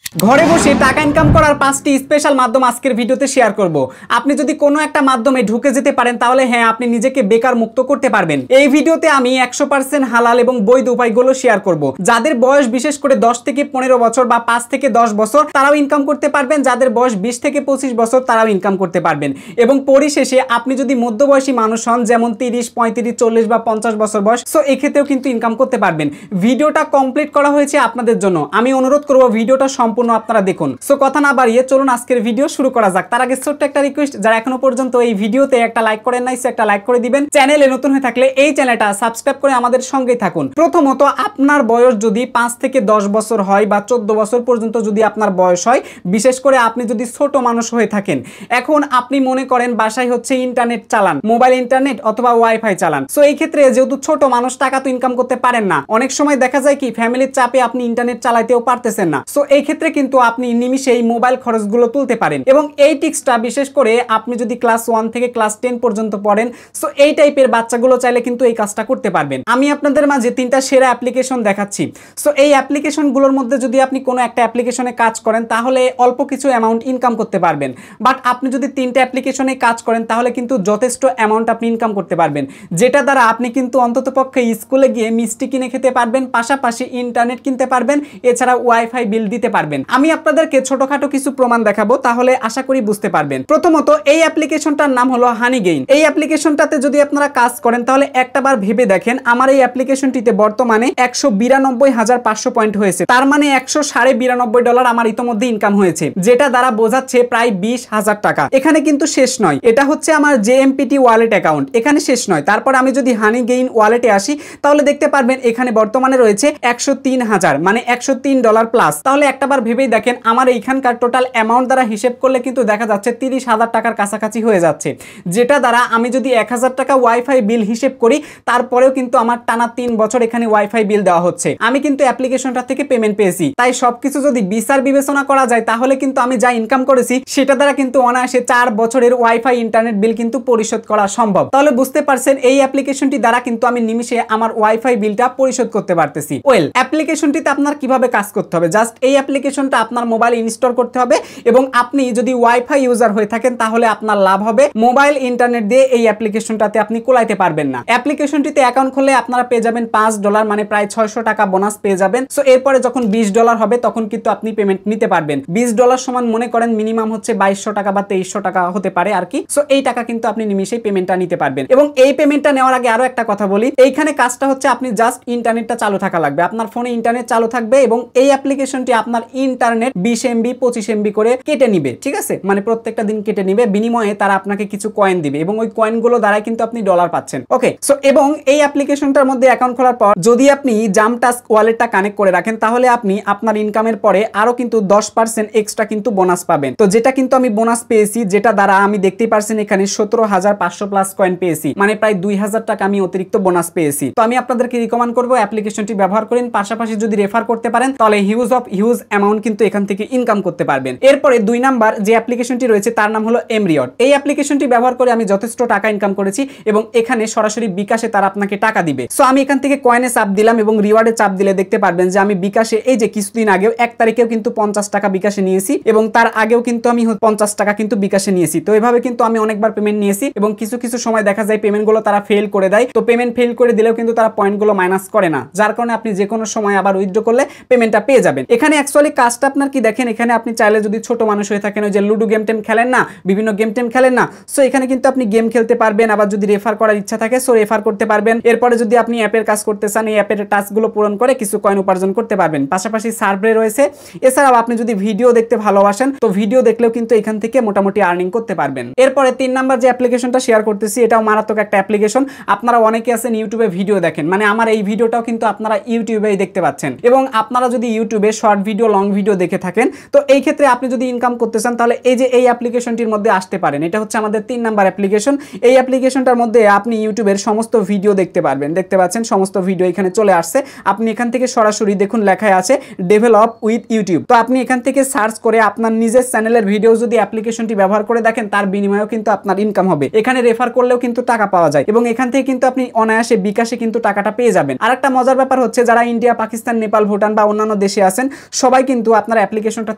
ঘরে বসে টাকা ইনকাম করার 5টি স্পেশাল মাধ্যম আজকের ভিডিওতে শেয়ার করব। আপনি যদি কোনো একটা মাধ্যমে ঢুকে যেতে পারেন তাহলে হ্যাঁ আপনি নিজেকে বেকার মুক্ত করতে পারবেন। এই ভিডিওতে আমি 100% হালাল এবং বৈধ উপায়গুলো শেয়ার করব। যাদের বয়স বিশেষ করে 10 থেকে 15 বছর বা 5 থেকে 10 বছর তারাও ইনকাম করতে পারবেন, যাদের বয়স 20 থেকে 25 বছর তারাও ইনকাম করতে পারবেন। এবং পরিশেষে আপনি যদি মধ্যবয়সী মানুষ হন, যেমন 30, 35, 40 বা 50 বছর বয়স, সো এক্ষেত্রেও কিন্তু ইনকাম করতে পারবেন। ভিডিওটা কমপ্লিট করা হয়েছে আপনাদের জন্য। আমি অনুরোধ করব ভিডিওটা সম্পূর্ণ আপনারা দেখুন। সো কথা না বাড়িয়ে চলুন আজকের ভিডিও শুরু করা যাক। তার আগে ছোট্ট একটা রিকোয়েস্ট, যারা এখনো পর্যন্ত এই ভিডিওতে একটা লাইক করেন নাই সো একটা লাইক করে দিবেন। চ্যানেলে নতুন হয়ে থাকলে এই চ্যানেলটা সাবস্ক্রাইব করে আমাদের সঙ্গেই থাকুন। প্রথমত, আপনার বয়স যদি 5 থেকে 10 বছর হয় বা 14 বছর পর্যন্ত যদি আপনার বয়স হয়, বিশেষ করে আপনি যদি ছোট মানুষ হয়ে থাকেন, এখন আপনি মনে করেন বাসায় হচ্ছে ইন্টারনেট চালান, মোবাইল ইন্টারনেট অথবা ওয়াইফাই চালান। সো এই ক্ষেত্রে যেহেতু ছোট মানুষ, টাকা তো ইনকাম করতে পারেন না, অনেক সময় দেখা যায় কি ফ্যামিলির চাপে আপনি ইন্টারনেট চালাইতেও পারতেছেন না। সো এই ক্ষেত্রে কিন্তু আপনি নিমিষে এই মোবাইল খরচগুলো তুলতে পারেন। এবং এই টিক্সটা বিশেষ করে আপনি যদি ক্লাস 1 থেকে ক্লাস 10 পর্যন্ত পড়েন, সো এই টাইপের বাচ্চাগুলো চাইলে কিন্তু এই কাজটা করতে পারবেন। আমি আপনাদের মাঝে 3টা সেরা অ্যাপ্লিকেশন দেখাচ্ছি। সো এই অ্যাপ্লিকেশনগুলোর মধ্যে যদি আপনি কোনো একটা অ্যাপ্লিকেশনে কাজ করেন তাহলে অল্প কিছু অ্যামাউন্ট ইনকাম করতে পারবেন। বাট আপনি যদি 3টা অ্যাপ্লিকেশনে কাজ করেন তাহলে কিন্তু যথেষ্ট অ্যামাউন্ট আপনি ইনকাম করতে পারবেন, যেটা দ্বারা আপনি কিন্তু অন্ততপক্ষে স্কুলে গিয়ে মিষ্টি কিনে খেতে পারবেন, পাশাপাশি ইন্টারনেট কিনতে পারবেন, এছাড়া ওয়াইফাই বিল দিতে পারবেন। আমি আপনাদেরকে ছোটখাটো কিছু প্রমাণ দেখাবো, তাহলে আশা করি বুঝতে পারবেন। প্রথমত, এই অ্যাপ্লিকেশনটার নাম হলো হানিগেইন। এই অ্যাপ্লিকেশনটাতে যদি আপনারা কাজ করেন তাহলে একটাবার ভেবে দেখেন, আমার এই অ্যাপ্লিকেশনটিতে বর্তমানে 192,500 পয়েন্ট হয়েছে। তার মানে $192 আমার ইতোমধ্যে ইনকাম হয়েছে, যেটা দ্বারা বোঝাচ্ছে প্রায় 20,000 টাকা। এখানে কিন্তু শেষ নয়, এটা হচ্ছে আমার জেএমপিটি ওয়ালেট অ্যাকাউন্ট, এখানে শেষ নয়। তারপর আমি যদি হানিগেইন ওয়ালেটে আসি তাহলে দেখতে পারবেন এখানে বর্তমানে রয়েছে 103,000, মানে $103 প্লাস। তাহলে একটাবার ভেবেই দেখেন আমার এইখানকার টোটাল অ্যামাউন্ট দ্বারা হিসেব করলে কিন্তু দেখা যাচ্ছে 30,000 টাকার কাছাকাছি হয়ে যাচ্ছে, যেটা দ্বারা আমি যদি 1,000 টাকা ওয়াইফাই বিল হিসেব করি তারপরেও কিন্তু আমার টানা 3 বছর এখানে ওয়াইফাই বিল দেওয়া হচ্ছে। আমি কিন্তু অ্যাপ্লিকেশনটা থেকে পেমেন্ট পেয়েছি। তাই সবকিছু যদি বিচার বিবেচনা করা যায় তাহলে কিন্তু আমি যা ইনকাম করেছি সেটা দ্বারা কিন্তু অনায়াসে 4 বছরের ওয়াইফাই ইন্টারনেট বিল কিন্তু পরিশোধ করা সম্ভব। তাহলে বুঝতে পারছেন এই অ্যাপ্লিকেশনটি দ্বারা কিন্তু আমি নিমিষে আমার ওয়াইফাই বিলটা পরিশোধ করতে পারতেছি। ওয়েল, অ্যাপ্লিকেশনটিতে আপনার কিভাবে কাজ করতে হবে, জাস্ট এই অ্যাপ্লিকেশনটা আপনার মোবাইল ইনস্টল করতে হবে এবং আপনি যদি ওয়াইফাই ইউজার হয়ে থাকেন তাহলে আপনার লাভ হবে, মোবাইল ইন্টারনেট দিয়ে এই অ্যাপ্লিকেশনটাতে আপনি কোলাইতে পারবেন না। অ্যাপ্লিকেশনটিতে অ্যাকাউন্ট খুললে আপনারা পেয়ে যাবেন $5, মানে প্রায় 600 টাকা বোনাস পেয়ে যাবেন। সো এরপরে যখন $20 হবে তখন কিন্তু আপনি পেমেন্ট নিতে পারবেন। $20 সমান মনে করেন মিনিমাম হচ্ছে 2200 টাকা বা 2300 টাকা হতে পারে আর কি। সো এই টাকা কিন্তু আপনি নিমিশেই পেমেন্টটা নিতে পারবেন। এবং এই পেমেন্টটা নেওয়ার আগে আরো একটা কথা বলি, এইখানে কাজটা হচ্ছে আপনি জাস্ট ইন্টারনেটটা চালু থাকা লাগবে, আপনার ফোনে ইন্টারনেট চালু থাকবে এবং এই অ্যাপ্লিকেশনটি আপনার ইন্টারনেট 20 MB 25 MB করে কেটে নিবে, ঠিক আছে, মানে প্রত্যেকটা দিন কেটে নিবে, বিনিময়ে তারা আপনাকে কিছু কয়েন দিবে এবং ওই কয়েনগুলো দ্বারাই কিন্তু আপনি ডলার পাচ্ছেন। ওকে, সো এবং এই অ্যাপ্লিকেশনটার মধ্যে অ্যাকাউন্ট খোলার পর যদি আপনি জামটাস্ক ওয়ালেটটা কানেক্ট করে রাখেন তাহলে আপনি আপনার ইনকামের পরে আরো কিন্তু 10% এক্সট্রা কিন্তু বোনাস পাবেন। তো যেটা কিন্তু আমি বোনাস পেয়েছি, যেটা দ্বারা আমি দেখতেই পারছেন এখানে 17,500 প্লাস কয়েন পেয়েছি, মানে প্রায় 2,000 টাকা আমি অতিরিক্ত বোনাস পেয়েছি। তো আমি আপনাদেরকে রিকমেন্ড করবো অ্যাপ্লিকেশনটি ব্যবহার করেন, পাশাপাশি যদি রেফার করতে পারেন তাহলে হিউজ অ্যামাউন্ট কিন্তু এখান থেকে ইনকাম করতে পারবেন। এরপরে 2 নাম্বার যে অ্যাপ্লিকেশনটি রয়েছে তার নাম হলো এমরিওয়ার্ড। এই অ্যাপ্লিকেশনটি ব্যবহার করে আমি যথেষ্ট টাকা ইনকাম করেছি এবং এখানে সরাসরি বিকাশে তারা আপনাকে টাকা দিবে। সো আমি এখান থেকে কয়েনে চাপ দিলাম এবং রিওয়ার্ডে চাপ দিলে দেখতে পারবেন যে আমি বিকাশে এই যে কিছুদিন আগেও 1 তারিখেও কিন্তু 50 টাকা বিকাশে নিয়েছি এবং তার আগেও কিন্তু আমি 50 টাকা কিন্তু বিকাশে নিয়েছি। তো এভাবে কিন্তু আমি অনেকবার পেমেন্ট নিয়েছি এবং কিছু সময় দেখা যায় পেমেন্টগুলো তারা ফেল করে দেয়। তো পেমেন্ট ফেল করে দিলেও কিন্তু তারা পয়েন্টগুলো মাইনাস করে না, যার কারণে আপনি যে কোনো সময় আবার উইথড্র করলে পেমেন্টটা পেয়ে যাবেন। এখানে অ্যাকচুয়ালি কাজটা আপনার কি দেখেন, এখানে আপনি চাইলে যদি ছোট মানুষ হয়ে থাকেন, ওই যে লুডো গেম টেম খেলেন না, বিভিন্ন গেম টেম খেলেন না, সো এখানে কিন্তু আপনি গেম খেলতে পারবেন। আবার যদি রেফার করার ইচ্ছা থাকে সো রেফার করতে পারবেন। এরপরে যদি আপনি অ্যাপের কাজ করতে চান, এই অ্যাপের টাস্কগুলো পূরণ করে কিছু কয়েন উপার্জন করতে পারবেন। পাশাপাশি সার্ভে রয়েছে। এছাড়াও আপনি যদি ভিডিও দেখতে ভালোবাসেন তো ভিডিও দেখলেও কিন্তু এখান থেকে মোটামুটি আর্নিং করতে পারবেন। এরপরে 3 নাম্বার যে অ্যাপ্লিকেশনটা শেয়ার করতেছি এটাও মারাত্মক একটা অ্যাপ্লিকেশন। আপনারা অনেকে আছেন ইউটিউবে ভিডিও দেখেন, মানে আমার এই ভিডিওটাও কিন্তু আপনারা ইউটিউবেই দেখতে পাচ্ছেন এবং আপনারা যদি ইউটিউবে শর্ট ভিডিও লং ভিডিও দেখে থাকেন তো এই ক্ষেত্রে আপনি যদি ইনকাম করতে চান তাহলে এই যে এই অ্যাপ্লিকেশনটির মধ্যে আসতে পারেন। এটা হচ্ছে আমাদের 3 নাম্বার অ্যাপ্লিকেশন। এই অ্যাপ্লিকেশনটার মধ্যে আপনি ইউটিউবের সমস্ত ভিডিও দেখতে পারবেন, দেখতে পাচ্ছেন সমস্ত ভিডিও এখানে চলে আসছে। আপনি এখান থেকে সরাসরি দেখুন লেখায় আছে ডেভেলপ উইথ ইউটিউব। তো আপনি এখান থেকে সার্চ করে আপনার নিজের চ্যানেলের ভিডিও যদি অ্যাপ্লিকেশনটি ব্যবহার করে দেখেন তার বিনিময়েও কিন্তু আপনার ইনকাম হবে। এখানে রেফার করলেও কিন্তু টাকা পাওয়া যায় এবং এখান থেকে কিন্তু আপনি অনায়াসে বিকাশে কিন্তু টাকাটা পেয়ে যাবেন। আরেকটা মজার ব্যাপার হচ্ছে যারা ইন্ডিয়া, পাকিস্তান, নেপাল, ভুটান বা অন্যান্য দেশে আছেন সবাই কিন্তু আপনার অ্যাপ্লিকেশনটা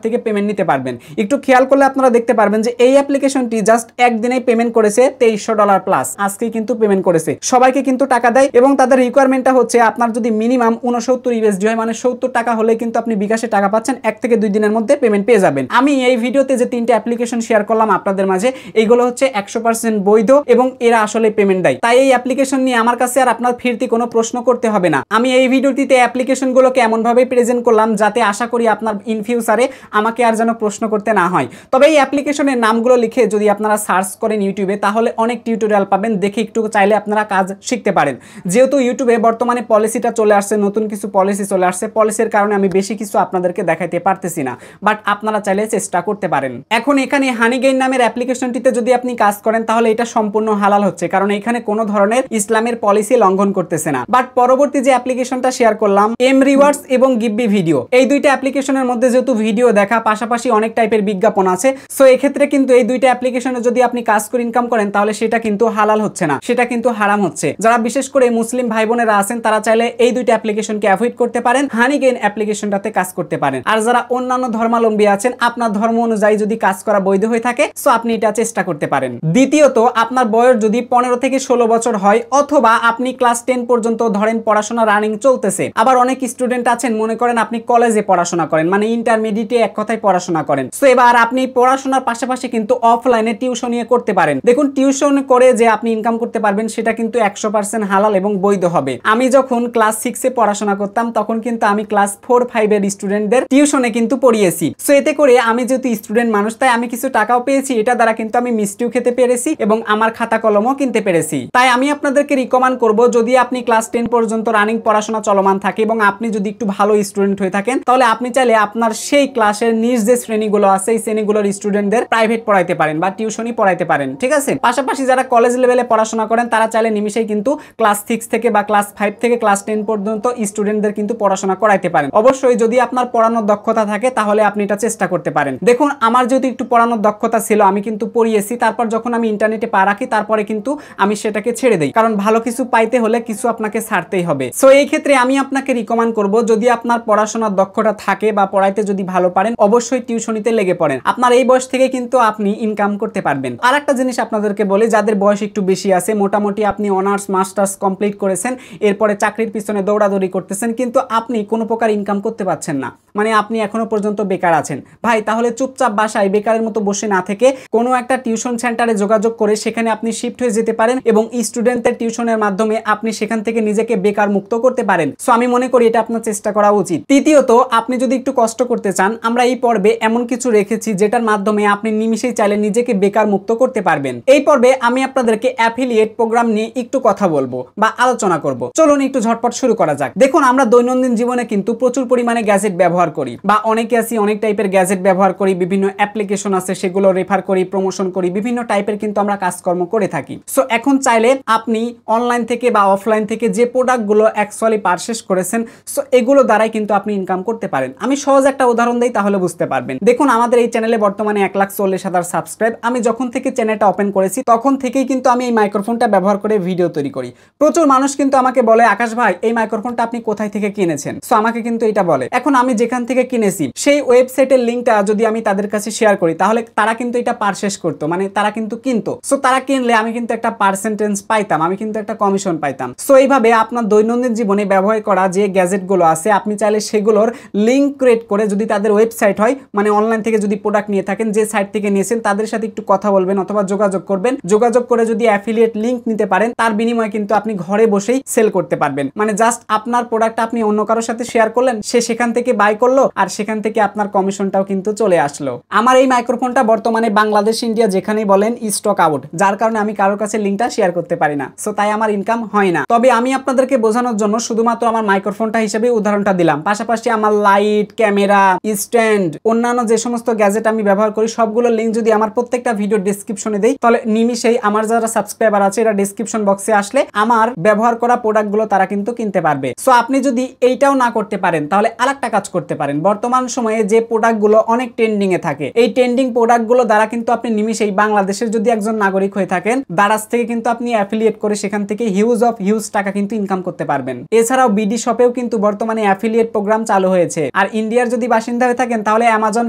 থেকে পেমেন্ট নিতে পারবেন। একটু খেয়াল করলে আপনারা দেখতে পারবেন যে এই অ্যাপ্লিকেশনটি জাস্ট একদিনেই পেমেন্ট করেছে $2300 প্লাস, আজকেই কিন্তু পেমেন্ট করেছে। সবাইকে কিন্তু টাকা দেয় এবং তাদের রিকোয়ারমেন্টটা হচ্ছে আপনার যদি মিনিমাম 69 USD হয়, মানে 70 টাকা হলে কিন্তু আপনি বিকাশে টাকা পাচ্ছেন, 1 থেকে 2 দিনের মধ্যে পেমেন্ট পেয়ে যাবেন। আমি এই ভিডিওতে যে 3টা অ্যাপ্লিকেশন শেয়ার করলাম আপনাদের মাঝে, এইগুলো হচ্ছে 100% বৈধ এবং এরা আসলে পেমেন্ট দেয়। তাই এই অ্যাপ্লিকেশন নিয়ে আমার কাছে আর আপনার ফিরতি কোনো প্রশ্ন করতে হবে না। আমি এই ভিডিওটিতে অ্যাপ্লিকেশনগুলোকে এমনভাবে প্রেজেন্ট করলাম যাতে আশা করি আপনার ইন ফিউচারে আমাকে আর যেন প্রশ্ন করতে না হয়। তবে এই অ্যাপ্লিকেশনের নামগুলো লিখে যদি আপনারা সার্চ করেন ইউটিউবে, তাহলে অনেক টিউটোরিয়াল পাবেন, দেখে একটু চাইলে আপনারা কাজ শিখতে পারেন। যেহেতু ইউটিউবে বর্তমানে পলিসিটা চলে আসছে, নতুন কিছু পলিসি চলে আসছে, পলিসির কারণে আমি বেশি কিছু আপনাদেরকে দেখাইতে পারতেছি না, বাট আপনারা চাইলে চেষ্টা করতে পারেন। এখন এখানে হানিগেইন নামের অ্যাপ্লিকেশনটিতে যদি আপনি কাজ করেন তাহলে এটা সম্পূর্ণ হালাল হচ্ছে, কারণ এখানে কোনো ধরনের ইসলামের পলিসি লঙ্ঘন করতেছে না। বাট পরবর্তী যে অ্যাপ্লিকেশনটা শেয়ার করলাম, এম রিওয়ার্ডস এবং গিভবি ভিডিও, এই দুইটা অ্যাপ্লিকেশনের মধ্যে যেহেতু ভিডিও দেখা পাশাপাশি অনেক টাইপের বিজ্ঞাপন আছে, সো এক্ষেত্রে কিন্তু এই দুইটা অ্যাপ্লিকেশনে যদি আপনি কাজ করে ইনকাম করেন তাহলে সেটা কিন্তু হালাল হচ্ছে না, সেটা কিন্তু হারাম হচ্ছে। যারা বিশেষ করে মুসলিম ভাই বোনেরা আছেন তারা চাইলে এই দুইটা অ্যাপ্লিকেশনকে অ্যাভয়েড করতে পারেন, হানিগেইন অ্যাপ্লিকেশনটাতে কাজ করতে পারেন। আর যারা অন্যান্য ধর্মাবলম্বী আছেন, আপনার ধর্ম অনুযায়ী যদি কাজ করা বৈধ হয়ে থাকে, সো আপনি এটা চেষ্টা করতে পারেন। দ্বিতীয়ত, আপনার বয়স যদি 15 থেকে 16 বছর হয় অথবা আপনি ক্লাস 10 পর্যন্ত ধরেন পড়াশোনা রানিং চলতেছে। আবার অনেক স্টুডেন্ট আছেন মনে করেন আপনি কলেজে পড়াশোনা করেন, মানে ইন্টারমিডিয়েটে এক কথায় পড়াশোনা করেন। সো এবার আপনি পড়াশোনার পাশাপাশি কিন্তু অফলাইনে টিউশন করতে পারেন। দেখুন, টিউশন করে যে আপনি ইনকাম করতে পারবেন সেটা কিন্তু 100% হালাল এবং বৈধ হবে। আমি যখন ক্লাস 6 এ পড়াশোনা করতাম তখন কিন্তু আমি ক্লাস 4-5 এর স্টুডেন্টদের টিউশনে কিন্তু পড়িয়েছি। সো এতে করে আমি যেহেতু স্টুডেন্ট মানুষ, তাই আমি কিছু টাকাও পেয়েছি, এটা দ্বারা কিন্তু আমি মিষ্টিও খেতে পেরেছি এবং আমার খাতা কলমও কিনতে পেরেছি। তাই আমি আপনাদেরকে রিকমেন্ড করব, যদি আপনি ক্লাস 10 পর্যন্ত রানিং পড়াশোনা চলমান থাকে এবং আপনি যদি একটু ভালো স্টুডেন্ট হয়ে থাকেন, তাহলে আপনি চাইলে আপনার সেই ক্লাসের নিজ যে শ্রেণীগুলো আছে এই শ্রেণীগুলোর স্টুডেন্টদের প্রাইভেট পড়াইতে পারেন বা টিউশনই পড়াইতে পারেন, ঠিক আছে। পাশাপাশি যারা কলেজ লেভেলে পড়াশোনা করেন তারা চাইলে নিমিশেই কিন্তু ক্লাস 6 থেকে বা ক্লাস 5 থেকে ক্লাস 10 পর্যন্ত স্টুডেন্টদের কিন্তু পড়াশোনা করাইতে পারেন। অবশ্যই যদি আপনার পড়ানোর দক্ষতা থাকে তাহলে আপনি এটা চেষ্টা করতে পারেন। দেখুন, আমার যেহেতু একটু পড়ানোর দক্ষতা ছিল, আমি কিন্তু পড়িয়েছি। তারপর যখন আমি ইন্টারনেটে পা রাখি তারপরে কিন্তু আমি সেটাকে ছেড়ে দেই, কারণ ভালো কিছু পাইতে হলে কিছু আপনাকে ছাড়তেই হবে। সো এই ক্ষেত্রে আমি আপনাকে রিকমেন্ড করব, যদি আপনার পড়াশোনার দক্ষতা থাকে বা পড়াইতে যদি ভালো পারেন, অবশ্যই টিউশনিতে লেগে পড়েন। আপনার এই বয়স থেকে কিন্তু আপনি ইনকাম করতে পারবেন। আর একটা জিনিস আপনাদেরকে বলি, যাদের বয়স একটু বেশি আছে, মোটামুটি আপনি অনার্স মাস্টার্স কমপ্লিট করেছেন, এরপরে চাকরির পিছনে দৌড়াদৌড়ি করতেছেন, কিন্তু আপনি কোনো প্রকার ইনকাম করতে পারছেন না, মানে আপনি এখনো পর্যন্ত বেকার আছেন, ভাই তাহলে চুপচাপ বাসায় বেকারের মতো বসে না থেকে কোনো একটা টিউশন সেন্টারে যোগাযোগ করে সেখানে আপনি শিফট হয়ে যেতে পারেন এবং স্টুডেন্টদের টিউশনের মাধ্যমে আপনি সেখান থেকে নিজেকে বেকার মুক্ত করতে পারেন। সো আমি মনে করি এটা আপনার চেষ্টা করা উচিত। তৃতীয়ত, আপনি যদি একটু কষ্ট করতে চান, আমরা এই পর্বে এমন কিছু রেখেছি যেটার মাধ্যমে আপনি নিমিশেই চাইলে নিজেকে বেকার মুক্ত করতে পারবেন। এই পর্বে আমি আপনাদেরকে অ্যাফিলিয়েট প্রোগ্রাম নিয়ে একটু কথা বলবো বা আলোচনা করব। চলুন একটু ঝটপট শুরু করা যাক। দেখুন, আমরা দৈনন্দিন জীবনে কিন্তু প্রচুর পরিমাণে গ্যাজেট ব্যবহার করি বা অনেকে আছি অনেক টাইপের গ্যাজেট ব্যবহার করি, বিভিন্ন অ্যাপ্লিকেশন আছে সেগুলো রেফার করি, প্রমোশন করি, বিভিন্ন টাইপের কিন্তু আমরা কাজকর্ম করে থাকি। সো এখন চাইলে আপনি অনলাইন থেকে বা অফলাইন থেকে যে প্রোডাক্টগুলো অ্যাকচুয়ালি পারচেজ করেছেন, সো এগুলো দ্বারাই কিন্তু আপনি ইনকাম করতে পারেন। আমি সহজ একটা উদাহরণ দেই তাহলে বুঝতে পারবেন। দেখুন, আমাদের এই চ্যানেলে বর্তমানে 1,40,000 সাবস্ক্রাইব। আমি যখন থেকে চ্যানেলটা ওপেন করেছি তখন থেকেই কিন্তু আমি এই মাইক্রোফোনটা ব্যবহার করে ভিডিও তৈরি করি। প্রচুর মানুষ কিন্তু আমাকে বলে, আকাশ ভাই এই মাইক্রোফোনটা আপনি কোথায় থেকে কিনেছেন? সো আমাকে কিন্তু এটা বলে। এখন আমি যেখান থেকে কিনেছি সেই ওয়েবসাইটের লিঙ্কটা যদি আমি তাদের কাছে শেয়ার করি তাহলে তারা কিন্তু এটা পারচেজ করতো, মানে তারা কিন্তু কিনতো। সো তারা কিনলে আমি কিন্তু একটা পার্সেন্টেজ পাইতাম, আমি কিন্তু একটা কমিশন পাইতাম। সো এইভাবে আপনার দৈনন্দিন জীবনে ব্যবহার করা যে গ্যাজেটগুলো আছে আপনি চাইলে সেগুলোর লিঙ্ক ক্রিয়েট করে, যদি তাদের ওয়েবসাইট হয়, মানে অনলাইন থেকে যদি প্রোডাক্ট নিয়ে থাকেন, যে সাইট থেকে নিয়েছেন তাদের সাথে একটু কথা বলবেন অথবা যোগাযোগ করবেন। যোগাযোগ করে যদি অ্যাফিলিয়েট লিঙ্ক নিতে পারেন, তার বিনিময়ে কিন্তু আপনি ঘরে বসেই সেল করতে পারবেন। মানে জাস্ট আপনার প্রোডাক্ট আপনি অন্য কারোর সাথে শেয়ার করলেন, সে সেখান থেকে বাই করলো আর সেখান থেকে আপনার কমিশনটাও কিন্তু চলে আসলো। আমার এই মাইক্রোফোনটা বর্তমানে বাংলাদেশ ইন্ডিয়া যেখানেই বলেন স্টক আউট, যার কারণে আমি কারোর কাছে লিঙ্কটা শেয়ার করতে পারি না। সো তাই আমার ইনকাম হয় না। তবে আমি আপনাদেরকে বোঝানোর জন্য শুধুমাত্র আমার মাইক্রোফোনটা হিসেবে উদাহরণটা দিলাম। পাশাপাশি আমার লাইট, ক্যামেরা, স্ট্যান্ড, অন্যান্য যে সমস্ত গ্যাজেট আমি ব্যবহার করি সবগুলোর লিঙ্ক যদি আমার প্রত্যেকটা ভিডিও ডেসক্রিপশনে দেই, তাহলে নিমিশেই আমার যারা সাবস্ক্রাইবার আছে এরা ডেসক্রিপশন বক্সে আসলে আমার ব্যবহার করা প্রোডাক্টগুলো তারা কিন্তু কিনতে পারবে। সো আপনি যদি এইটাও না করতে পারেন তাহলে আরেকটা কাজ করতে করতে পারেন। বর্তমান সময়ে যে প্রোডাক্টগুলো অনেক ট্রেন্ডিং এ থাকে, এই ট্রেন্ডিং প্রোডাক্টগুলো দ্বারা কিন্তু আপনি নিমিশেই বাংলাদেশের যদি একজন নাগরিক হয়ে থাকেন, দারাজ থেকে কিন্তু আপনি অ্যাফিলিয়েট করে সেখান থেকে হিউজ টাকা কিন্তু ইনকাম করতে পারবেন। এছাড়াও বিডি শপেও কিন্তু বর্তমানে অ্যাফিলিয়েট প্রোগ্রাম চালু হয়েছে। আর ইন্ডিয়ার যদি বাসিন্দা হয়ে থাকেন তাহলে অ্যামাজন,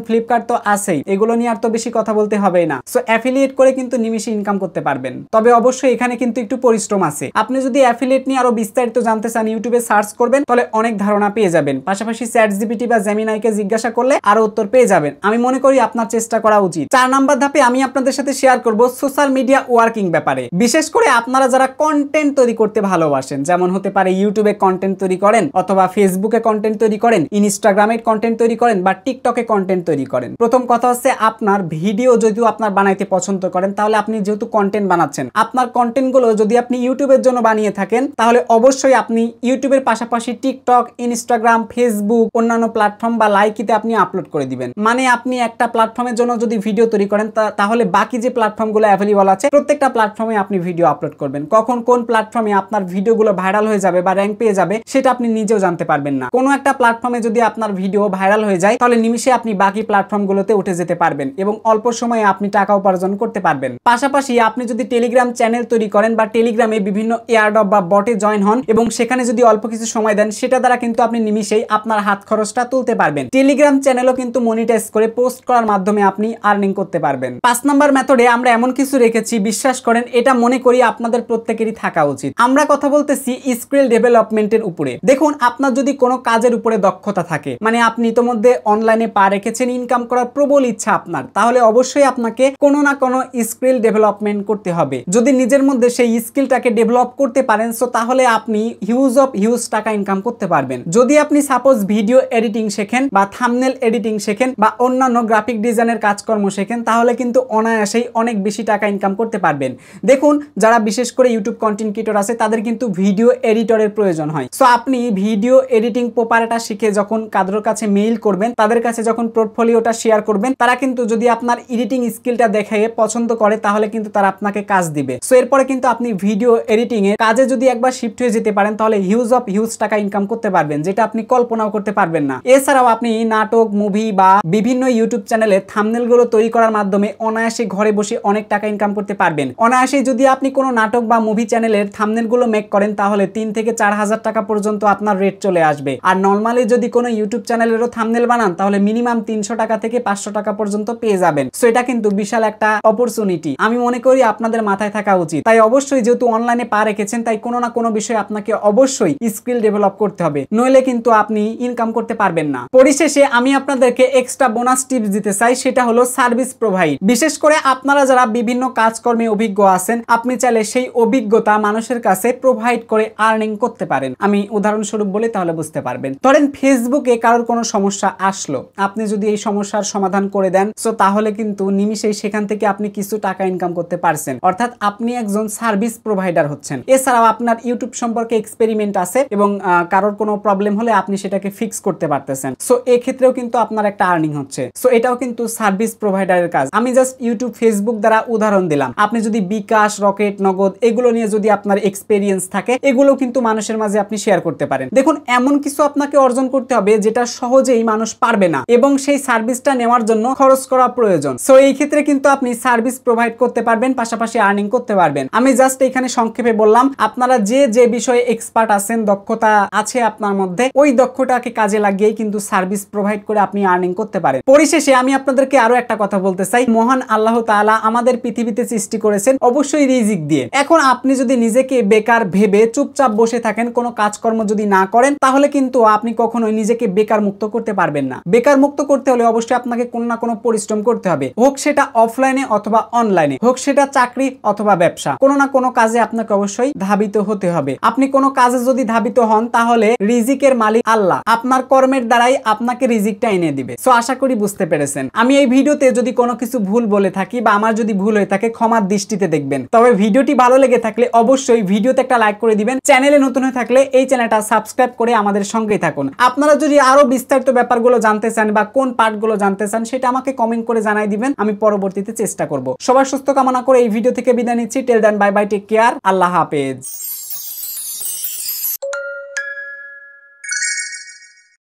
ফ্লিপকার্ট তো আছেই, এগুলো নিয়ে আর তো বেশি কথা বলতে হবে না। সো অ্যাফিলিয়েট করে কিন্তু নিমিশে ইনকাম করতে পারবেন। তবে অবশ্যই এখানে কিন্তু একটু পরিশ্রম আছে। আপনি যদি অ্যাফিলিয়েট নিয়ে আরো বিস্তারিত জানতে চান, ইউটিউবে সার্চ করবেন, তাহলে অনেক ধারণা পেয়ে যাবেন। পাশাপাশি চ্যাটজিপিটি বা জেমিনাইকে জিজ্ঞাসা করলে আরো উত্তর পেয়ে যাবেন। আমি মনে করি আপনার চেষ্টা করা উচিত। 4 নাম্বার ধাপে আমি আপনাদের সাথে শেয়ার করব সোশ্যাল মিডিয়া ওয়ার্কিং ব্যাপারে। বিশেষ করে আপনারা যারা কন্টেন্ট তৈরি করতে ভালোবাসেন, যেমন হতে পারে ইউটিউবে কন্টেন্ট তৈরি করেন, অথবা ফেসবুকে কন্টেন্ট তৈরি করেন, ইনস্টাগ্রামে কন্টেন্ট তৈরি করেন, বা টিকটকে কন্টেন্ট তৈরি করেন। প্রথম কথা হচ্ছে, আপনার ভিডিও যদিও আপনার বানাইতে পছন্দ করেন, তাহলে আপনি যেহেতু কন্টেন্ট বানাচ্ছেন, আপনার কন্টেন্টগুলো যদি আপনি ইউটিউবের জন্য বানিয়ে থাকেন, তাহলে অবশ্যই আপনি ইউটিউবের পাশাপাশি টিকটক, ইনস্টাগ্রাম, ফেসবুক, অন্যান্য প্ল্যাটফর্ম বা লাইকিতে আপনি আপলোড করে দিবেন। মানে আপনি একটা প্ল্যাটফর্মের জন্য যদি ভিডিও তৈরি করেন, তাহলে বাকি যে প্ল্যাটফর্মগুলো অ্যাভেলেবল আছে প্রত্যেকটা প্ল্যাটফর্মে আপনি ভিডিও আপলোড করবেন। কখন কোন প্ল্যাটফর্মে আপনার ভিডিওগুলো ভাইরাল হয়ে যাবে বা র্যাঙ্ক পেয়ে যাবে সেটা আপনি নিজেও জানতে পারবেন না। কোনো একটা প্ল্যাটফর্মে যদি আপনার ভিডিও ভাইরাল হয়ে যায়, তাহলে নিমিষে আপনি বাকি প্ল্যাটফর্মগুলোতে উঠে যেতে পারবেন এবং অল্প সময়ে আপনি টাকা উপার্জন করতে পারবেন। পাশাপাশি আপনি যদি টেলিগ্রাম চ্যানেল তৈরি করেন বা টেলিগ্রামে বিভিন্ন এয়ারড্রপ বা বটে জয়েন হন এবং সেখানে যদি অল্প কিছু সময় দেন, সেটা দ্বারা কিন্তু আপনি নিমিষেই আপনার হাত খরচটা তুলতে পারবেন। টেলিগ্রাম চ্যানেলও কিন্তু মনিটাইজ করে পোস্ট করার মাধ্যমে আপনি আর্নিং করতে পারবেন। 5 নাম্বার মেথডে আমরা এমন কিছু রেখেছি, বিশ্বাস করেন এটা মনে করি আপনাদের প্রত্যেকেরই থাকা উচিত। আমরা কথা বলতেছি স্কিল ডেভেলপমেন্টের উপরে। দেখুন, আপনার যদি কোনো কাজের উপরে দক্ষতা থাকে, মানে আপনি ইতোমধ্যে অনলাইনে পা রেখেছেন, ইনকাম করার প্রবল ইচ্ছা আপনার, তাহলে অবশ্যই আপনাকে কোনো না কোনো স্কিল ডেভেলপমেন্ট করতে হবে। যদি নিজের মধ্যে সেই স্কিলটাকে ডেভেলপ করতে পারেন, সো তাহলে আপনি হিউজ টাকা ইনকাম করতে পারবেন। যদি আপনি সাপোজ ভিডিও এডিটিং শেখেন বা থাম্বনেল এডিটিং শেখেন বা অন্যান্য গ্রাফিক ডিজাইনের কাজকর্ম শেখেন, তাহলে কিন্তু অনায়াসেই অনেক বেশি টাকা ইনকাম করতে পারবেন। দেখুন, যারা বিশেষ করে ইউটিউব কন্টেন্ট ক্রিয়েটর আছে, তাদের কিন্তু ভিডিও এডিটরের প্রয়োজন হয়। সো আপনি ভিডিও এডিটিং প্রপারটা শিখে যখন কারোর কাছে মেইল করবেন, তাদের কাছে যখন পোর্টফোলিওটা শেয়ার করবেন, তারা কিন্তু যদি আপনার এডিটিং স্কিলটা দেখে পছন্দ করে, তাহলে কিন্তু তারা আপনাকে কাজ দিবে। সো এরপরে কিন্তু আপনি ভিডিও এডিটিং এর কাজে যদি একবার শিফট হয়ে যেতে পারেন, তাহলে হিউজ টাকা ইনকাম করতে পারবেন, যেটা আপনি কল্পনাও করতে পারবেন না। এছাড়াও আপনি নাটক, মুভি বা বিভিন্ন ইউটিউব চ্যানেলে থাম্বনেল গুলো তৈরি করার মাধ্যমে অনায়াসে ঘরে বসে অনেক টাকা ইনকাম করতে পারবেন। অনায়াসে যদি আপনি কোনো নাটক বা মুভি চ্যানেলের থাম্বনেল গুলো মেক করেন, তাহলে 3 থেকে 4 হাজার টাকা পর্যন্ত আপনার রেট চলে আসবে। আর নরমালি যদি কোনো ইউটিউব চ্যানেলেরও থাম্বনেল বানান, তাহলে মিনিমাম 300 টাকা থেকে 500 টাকা পর্যন্ত পেয়ে যাবেন। সো এটা কিন্তু বিশাল একটা অপরচুনিটি, আমি মনে করি আপনাদের মাথায় থাকা উচিত। তাই অবশ্যই যেহেতু অনলাইনে পা রেখেছেন, তাই কোনো না কোনো বিষয়ে আপনাকে অবশ্যই স্কিল ডেভেলপ করতে হবে, নইলে কিন্তু আপনি ইনকাম করতে পারবেন না। পরিশেষে আমি আপনাদেরকে এক্সট্রা বোনাস টিপস দিতে চাই, সেটা হলো সার্ভিস প্রোভাইড। বিশেষ করে আপনারা যারা বিভিন্ন কাজকর্মে অভিজ্ঞ আছেন, আপনি চাইলে সেই অভিজ্ঞতা মানুষের কাছে প্রোভাইড করে আর্নিং করতে পারেন। আমি উদাহরণস্বরূপ বলি, তাহলে বুঝতে পারবেন। ধরেন ফেসবুকে কারোর কোনো সমস্যা আসলো, আপনি যদি এই সমস্যার সমাধান করে দেন, সো তাহলে কিন্তু নিমিষেই সেখান থেকে আপনি কিছু টাকা ইনকাম করতে পারছেন, অর্থাৎ আপনি একজন সার্ভিস প্রোভাইডার হচ্ছেন। এছাড়াও আপনার ইউটিউব সম্পর্কে এক্সপেরিমেন্ট আছে এবং কারোর কোনো প্রবলেম হলে আপনি সেটাকে ফিক্স করতে পারতেছেন। সো এক্ষেত্রেও কিন্তু আপনার একটা আর্নিং হচ্ছে। সো এটাও কিন্তু সার্ভিস প্রোভাইডারের কাজ। আমি জাস্ট ইউটিউব, ফেসবুক দ্বারা উদাহরণ দিলাম। আপনি যদি বিকাশ, রকেট, নগদ এগুলো নিয়ে যদি আপনার এক্সপেরিয়েন্স থাকে, এগুলো কিন্তু মানুষের মাঝে আপনি শেয়ার করতে পারেন। দেখুন, এমন কিছু আপনাকে অর্জন করতে হবে যেটা সহজেই মানুষ পারবে না এবং সেই সার্ভিসটা নেওয়ার জন্য খরচ করা প্রয়োজন। সো এই ক্ষেত্রে কিন্তু আপনি সার্ভিস প্রোভাইড করতে পারবেন, পাশাপাশি আর্নিং করতে পারবেন। আমি জাস্ট এখানে সংক্ষেপে বললাম, আপনারা যে বিষয়ে এক্সপার্ট আছেন, দক্ষতা আছে আপনার মধ্যে, ওই দক্ষতাকে কাজে লাগিয়ে কিন্তু সার্ভিস প্রোভাইড করে আপনি আর্নিং করতে পারেন। পরিশেষে আমি আপনাদেরকে আরো একটা কথা বলতে চাই, মহান আল্লাহ তাআলা আমাদের পৃথিবীতে সৃষ্টি করেছেন অবশ্যই রিজিক দিয়ে। এখন আপনি যদি নিজেকে বেকার ভেবে চুপচাপ বসে থাকেন, কোনো কাজকর্ম যদি না করেন, তাহলে কিন্তু আপনি কখনোই নিজেকে বেকার মুক্ত করতে পারবেন না। বেকার মুক্ত করতে হলে অবশ্যই আপনাকে কোনো না কোনো পরিশ্রম করতে হবে, হোক সেটা অফলাইনে অথবা অনলাইনে, হোক সেটা চাকরি অথবা ব্যবসা। কোনো না কোনো কাজে আপনাকে অবশ্যই ধাবিত হতে হবে। আপনি কোনো কাজে যদি ধাবিত হন, তাহলে রিজিকের মালিক আল্লাহ আপনার কর্মের দ্বারাই আপনাকে রিজিকটা এনে দিবে। সো আশা করি বুঝতে পেরেছেন। আমি এই ভিডিওতে যদি কোনো কিছু ভুল বলে থাকি বা আমার যদি ভুল হয়ে থাকে, ক্ষমার দৃষ্টিতে দেখবেন। তবে ভিডিওটি ভালো লেগে থাকলে অবশ্যই ভিডিওতে একটা লাইক করে দিবেন। চ্যানেলে নতুন হয়ে থাকলে এই চ্যানেলটা সাবস্ক্রাইব করে আমাদের সঙ্গেই থাকুন। আপনারা যদি আরো বিস্তারিত ব্যাপারগুলো জানতে চান বা কোন পার্টগুলো জানতে চান, সেটা আমাকে কমেন্ট করে জানাই দিবেন, আমি পরবর্তীতে চেষ্টা করব। সবার সুস্থ কামনা করে এই ভিডিও থেকে বিদায় নিচ্ছি। Till then, bye bye, take care, Allah হাফেজ।